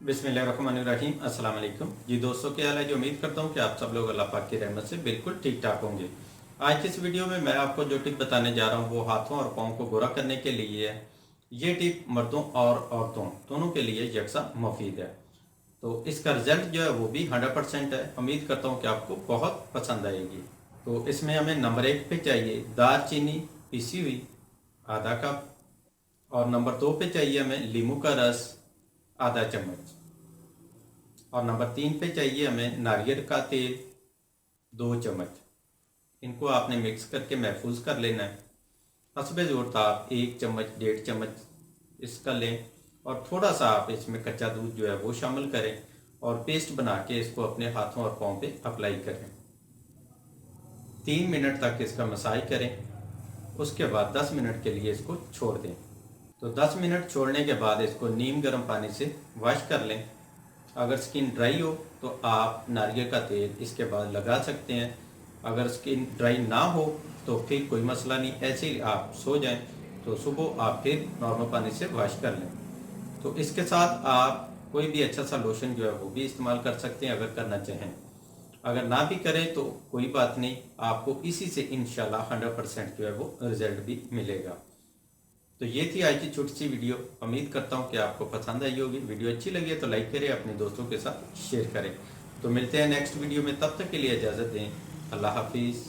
बिस्मिल्लाहिर्रहमानिर्रहीम अस्सलाम वालेकुम जी दोस्तों, क्या हाल है। जो उम्मीद करता हूँ कि आप सब लोग अल्लाह पाक की रहमत से बिल्कुल ठीक ठाक होंगे। आज की इस वीडियो में मैं आपको जो टिप बताने जा रहा हूँ वो हाथों और पाँव को गोरा करने के लिए है। ये टिप मर्दों और औरतों दोनों के लिए यकसा मुफीद है। तो इसका रिजल्ट जो है वो भी 100% है। उम्मीद करता हूँ कि आपको बहुत पसंद आएगी। तो इसमें हमें नंबर 1 पे चाहिए दालचीनी पिसी हुई आधा कप, और नंबर 2 पे चाहिए हमें लीमू का रस आधा चम्मच, और नंबर 3 पे चाहिए हमें नारियल का तेल 2 चम्मच। इनको आपने मिक्स करके महफूज कर लेना है। हस्बे ज़रूरत आप 1 चम्मच 1.5 चम्मच इसका लें, और थोड़ा सा आप इसमें कच्चा दूध जो है वो शामिल करें और पेस्ट बना के इसको अपने हाथों और पाँव पे अप्लाई करें। 3 मिनट तक इसका मसाज करें। उसके बाद 10 मिनट के लिए इसको छोड़ दें। तो 10 मिनट छोड़ने के बाद इसको नीम गर्म पानी से वॉश कर लें। अगर स्किन ड्राई हो तो आप नारियल का तेल इसके बाद लगा सकते हैं। अगर स्किन ड्राई ना हो तो फिर कोई मसला नहीं, ऐसे ही आप सो जाएं तो सुबह आप फिर नॉर्मल पानी से वॉश कर लें। तो इसके साथ आप कोई भी अच्छा सा लोशन जो है वो भी इस्तेमाल कर सकते हैं अगर करना चाहें। अगर ना भी करें तो कोई बात नहीं, आपको इसी से इंशाल्लाह 100% जो है वो रिजल्ट भी मिलेगा। तो ये थी आज की छोटी सी वीडियो। उम्मीद करता हूँ कि आपको पसंद आई होगी। वीडियो अच्छी लगी है तो लाइक करें, अपने दोस्तों के साथ शेयर करें। तो मिलते हैं नेक्स्ट वीडियो में, तब तक के लिए इजाज़त दें। अल्लाह हाफिज़।